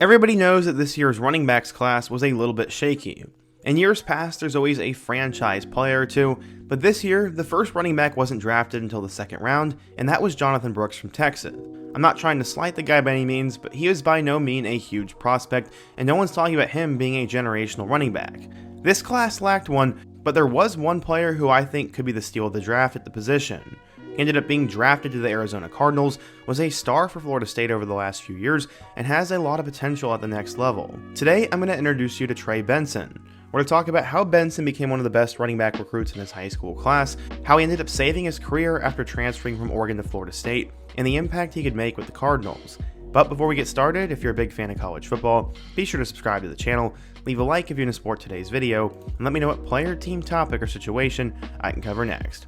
Everybody knows that this year's running backs class was a little bit shaky. In years past, there's always a franchise player or two, but this year, the first running back wasn't drafted until the second round, and that was Jonathan Brooks from Texas. I'm not trying to slight the guy by any means, but he is by no means a huge prospect, and no one's talking about him being a generational running back. This class lacked one, but there was one player who I think could be the steal of the draft at the position. He ended up being drafted to the Arizona Cardinals, was a star for Florida State over the last few years, and has a lot of potential at the next level. Today, I'm going to introduce you to Trey Benson. We're going to talk about how Benson became one of the best running back recruits in his high school class, how he ended up saving his career after transferring from Oregon to Florida State, and the impact he could make with the Cardinals. But before we get started, if you're a big fan of college football, be sure to subscribe to the channel, leave a like if you're going to support today's video, and let me know what player, team, topic, or situation I can cover next.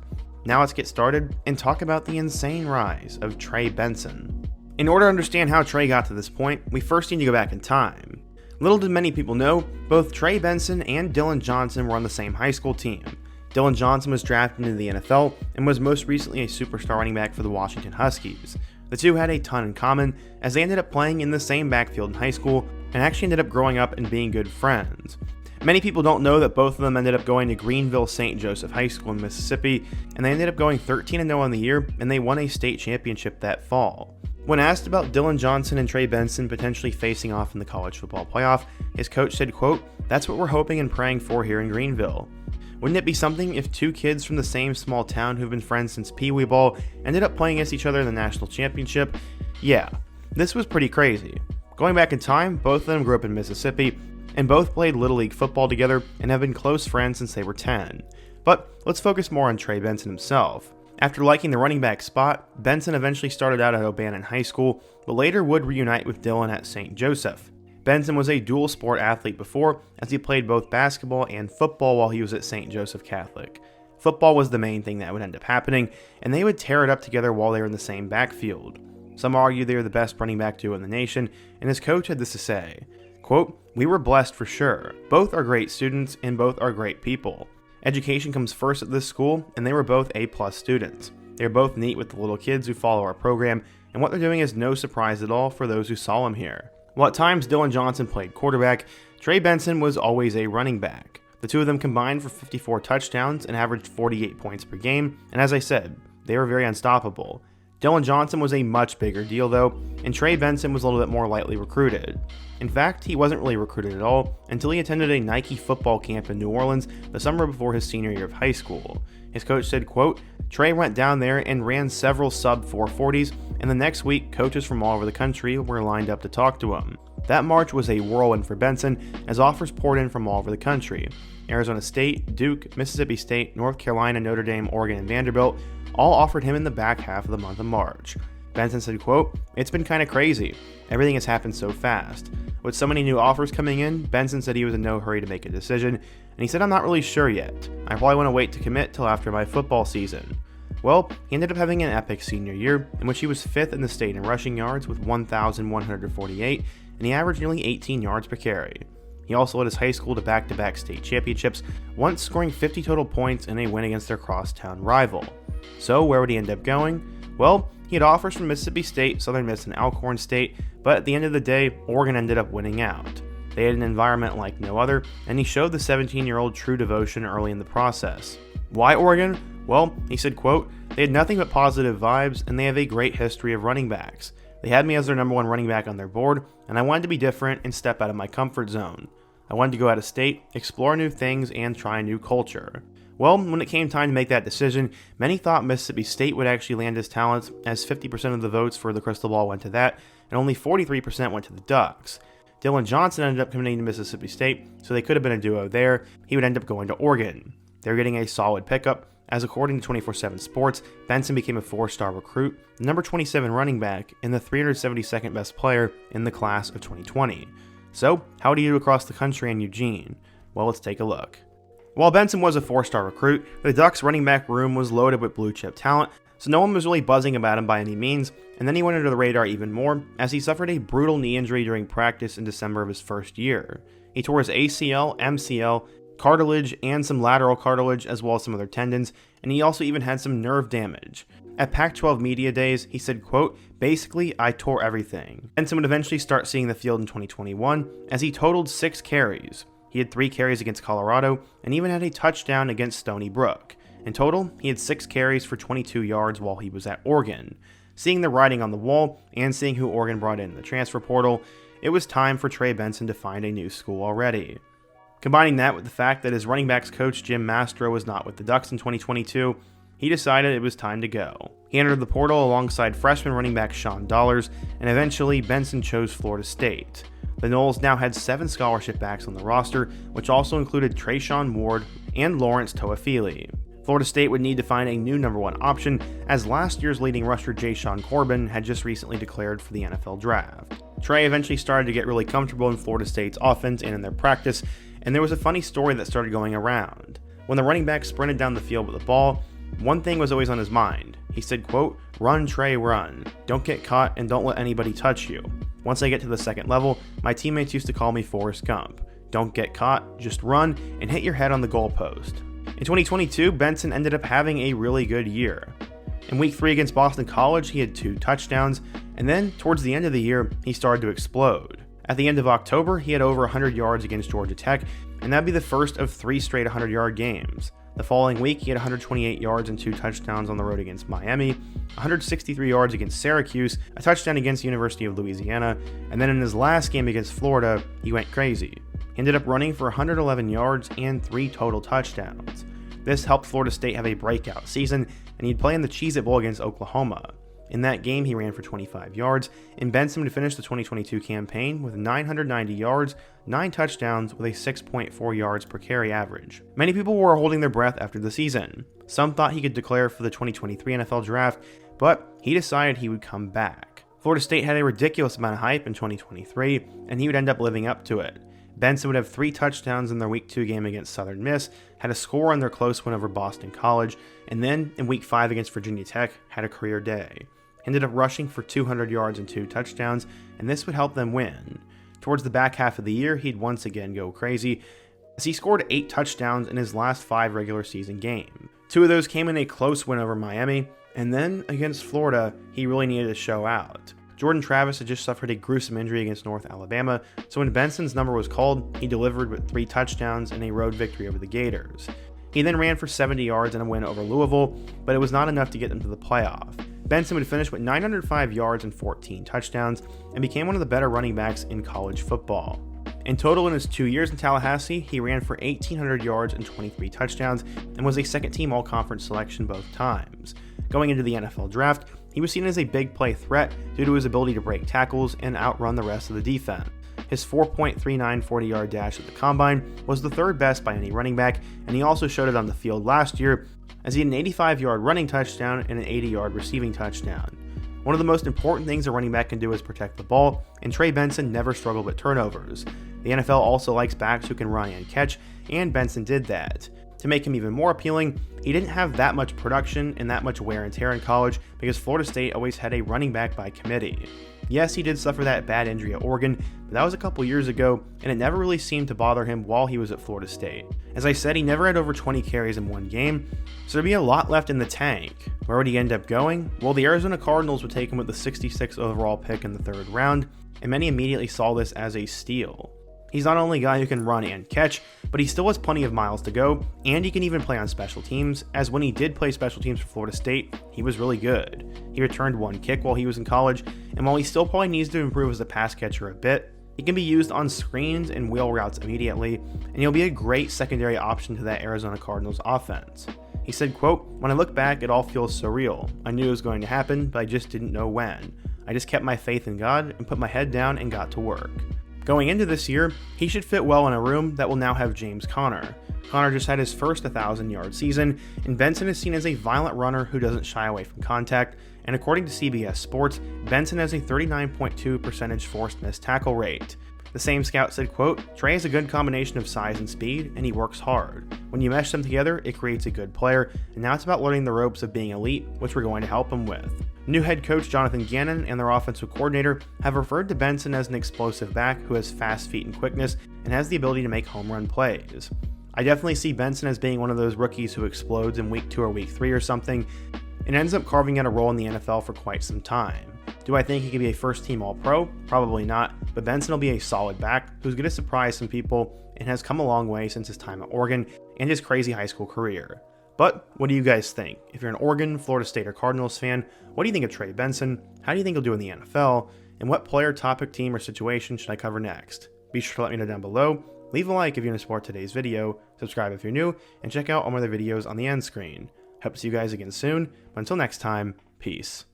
Now let's get started and talk about the insane rise of Trey Benson. In order to understand how Trey got to this point, we first need to go back in time. Little did many people know, both Trey Benson and Dillon Johnson were on the same high school team. Dillon Johnson was drafted into the NFL and was most recently a superstar running back for the Washington Huskies. The two had a ton in common, as they ended up playing in the same backfield in high school and actually ended up growing up and being good friends. Many people don't know that both of them ended up going to Greenville St. Joseph High School in Mississippi, and they ended up going 13-0 on the year, and they won a state championship that fall. When asked about Dillon Johnson and Trey Benson potentially facing off in the college football playoff, his coach said, quote, "That's what we're hoping and praying for here in Greenville. Wouldn't it be something if two kids from the same small town who've been friends since Pee Wee Ball ended up playing against each other in the national championship? Yeah, this was pretty crazy." Going back in time, both of them grew up in Mississippi, and both played Little League football together and have been close friends since they were 10. But let's focus more on Trey Benson himself. After liking the running back spot, Benson eventually started out at O'Bannon High School, but later would reunite with Dillon at St. Joseph. Benson was a dual sport athlete before, as he played both basketball and football while he was at St. Joseph Catholic. Football was the main thing that would end up happening, and they would tear it up together while they were in the same backfield. Some argue they were the best running back duo in the nation, and his coach had this to say, quote, "We were blessed for sure. Both are great students and both are great people. Education comes first at this school, and they were both A+ students. They are both neat with the little kids who follow our program, and what they're doing is no surprise at all for those who saw them here." While at times Dillon Johnson played quarterback, Trey Benson was always a running back. The two of them combined for 54 touchdowns and averaged 48 points per game, and as I said, they were very unstoppable. Dillon Johnson was a much bigger deal though, and Trey Benson was a little bit more lightly recruited. In fact, he wasn't really recruited at all until he attended a Nike football camp in New Orleans the summer before his senior year of high school. His coach said, quote, "Trey went down there and ran several sub-440s, and the next week, coaches from all over the country were lined up to talk to him. That March was a whirlwind for Benson, as offers poured in from all over the country. Arizona State, Duke, Mississippi State, North Carolina, Notre Dame, Oregon, and Vanderbilt all offered him in the back half of the month of March." Benson said, quote, "It's been kind of crazy. Everything has happened so fast. With so many new offers coming in, Benson said he was in no hurry to make a decision, and he said, 'I'm not really sure yet. I probably want to wait to commit till after my football season.' Well, he ended up having an epic senior year, in which he was 5th in the state in rushing yards with 1,148, and he averaged nearly 18 yards per carry. He also led his high school to back-to-back state championships, once scoring 50 total points in a win against their crosstown rival. So where would he end up going? Well, he had offers from Mississippi State, Southern Miss, and Alcorn State, but at the end of the day, Oregon ended up winning out. They had an environment like no other, and he showed the 17-year-old true devotion early in the process. Why Oregon? Well, he said, quote, "They had nothing but positive vibes, and they have a great history of running backs. They had me as their number one running back on their board, and I wanted to be different and step out of my comfort zone. I wanted to go out of state, explore new things, and try a new culture." Well, when it came time to make that decision, many thought Mississippi State would actually land his talents, as 50% of the votes for the crystal ball went to that, and only 43% went to the Ducks. Dillon Johnson ended up committing to Mississippi State, so they could have been a duo there. He would end up going to Oregon. They're getting a solid pickup, as according to 24/7 Sports, Benson became a 4-star recruit, the number 27 running back, and the 372nd best player in the class of 2020. So, how do you do across the country in Eugene? Well, let's take a look. While Benson was a 4-star recruit, the Ducks running back room was loaded with blue chip talent, so no one was really buzzing about him by any means, and then he went under the radar even more, as he suffered a brutal knee injury during practice in December of his first year. He tore his ACL, MCL, cartilage, and some lateral cartilage, as well as some other tendons, and he also even had some nerve damage. At Pac-12 Media Days, he said, quote, "Basically, I tore everything." Benson would eventually start seeing the field in 2021 as he totaled 6 carries. He had 3 carries against Colorado and even had a touchdown against Stony Brook. In total, he had 6 carries for 22 yards while he was at Oregon. Seeing the writing on the wall and seeing who Oregon brought in the transfer portal, it was time for Trey Benson to find a new school already. Combining that with the fact that his running backs coach Jim Mastro was not with the Ducks in 2022, he decided it was time to go. He entered the portal alongside freshman running back Sean Dollars, and eventually Benson chose Florida State. The Noles now had 7 scholarship backs on the roster, which also included Trayshawn Ward and Lawrence Toafili. Florida State would need to find a new number 1 option, as last year's leading rusher Jashawn Corbin had just recently declared for the NFL draft. Trey eventually started to get really comfortable in Florida State's offense and in their practice, and there was a funny story that started going around. When the running back sprinted down the field with the ball, one thing was always on his mind. He said, quote, "Run, Trey, run. Don't get caught and don't let anybody touch you. Once I get to the second level, my teammates used to call me Forrest Gump. Don't get caught, just run and hit your head on the goalpost." In 2022, Benson ended up having a really good year. In week 3 against Boston College, he had 2 touchdowns, and then towards the end of the year, he started to explode. At the end of October, he had over 100 yards against Georgia Tech, and that'd be the first of 3 straight 100-yard games. The following week, he had 128 yards and 2 touchdowns on the road against Miami, 163 yards against Syracuse, a touchdown against University of Louisiana, and then in his last game against Florida, he went crazy. He ended up running for 111 yards and 3 total touchdowns. This helped Florida State have a breakout season, and he'd play in the Cheez-It Bowl against Oklahoma. In that game, he ran for 25 yards, and Benson would finish the 2022 campaign with 990 yards, 9 touchdowns with a 6.4 yards per carry average. Many people were holding their breath after the season. Some thought he could declare for the 2023 NFL Draft, but he decided he would come back. Florida State had a ridiculous amount of hype in 2023, and he would end up living up to it. Benson would have 3 touchdowns in their Week 2 game against Southern Miss, had a score in their close win over Boston College, and then in Week 5 against Virginia Tech, had a career day. He ended up rushing for 200 yards and 2 touchdowns, and this would help them win. Towards the back half of the year, he'd once again go crazy, as he scored 8 touchdowns in his last 5 regular season games. 2 of those came in a close win over Miami, and then against Florida, he really needed to show out. Jordan Travis had just suffered a gruesome injury against North Alabama, so when Benson's number was called, he delivered with 3 touchdowns and a road victory over the Gators. He then ran for 70 yards in a win over Louisville, but it was not enough to get them to the playoff. Benson would finish with 905 yards and 14 touchdowns, and became one of the better running backs in college football. In total, in his 2 years in Tallahassee, he ran for 1,800 yards and 23 touchdowns, and was a second-team All-Conference selection both times. Going into the NFL Draft, he was seen as a big play threat due to his ability to break tackles and outrun the rest of the defense. His 4.39 40-yard dash at the Combine was the 3rd best by any running back, and he also showed it on the field last year, as he had an 85-yard running touchdown and an 80-yard receiving touchdown. One of the most important things a running back can do is protect the ball, and Trey Benson never struggled with turnovers. The NFL also likes backs who can run and catch, and Benson did that. To make him even more appealing, he didn't have that much production and that much wear and tear in college because Florida State always had a running back by committee. Yes, he did suffer that bad injury at Oregon, but that was a couple years ago, and it never really seemed to bother him while he was at Florida State. As I said, he never had over 20 carries in one game, so there'd be a lot left in the tank. Where would he end up going? Well, the Arizona Cardinals would take him with the 66th overall pick in the 3rd round, and many immediately saw this as a steal. He's not only a guy who can run and catch, but he still has plenty of miles to go, and he can even play on special teams, as when he did play special teams for Florida State, he was really good. He returned 1 kick while he was in college, and while he still probably needs to improve as a pass catcher a bit, he can be used on screens and wheel routes immediately, and he'll be a great secondary option to that Arizona Cardinals offense. He said, quote, "When I look back, it all feels surreal. I knew it was going to happen, but I just didn't know when. I just kept my faith in God and put my head down and got to work." Going into this year, he should fit well in a room that will now have James Conner. Conner just had his first 1,000-yard season, and Benson is seen as a violent runner who doesn't shy away from contact, and according to CBS Sports, Benson has a 39.2% forced missed tackle rate. The same scout said, quote, "Trey has a good combination of size and speed, and he works hard. When you mesh them together, it creates a good player, and now it's about learning the ropes of being elite, which we're going to help him with." New head coach Jonathan Gannon and their offensive coordinator have referred to Benson as an explosive back who has fast feet and quickness and has the ability to make home run plays. I definitely see Benson as being one of those rookies who explodes in week 2 or week 3 or something, and ends up carving out a role in the NFL for quite some time. Do I think he could be a first-team All-Pro? Probably not, but Benson will be a solid back who's going to surprise some people and has come a long way since his time at Oregon and his crazy high school career. But what do you guys think? If you're an Oregon, Florida State, or Cardinals fan, what do you think of Trey Benson? How do you think he'll do in the NFL? And what player, topic, team, or situation should I cover next? Be sure to let me know down below. Leave a like if you want to support today's video, subscribe if you're new, and check out all my other videos on the end screen. Hope to see you guys again soon, but until next time, peace.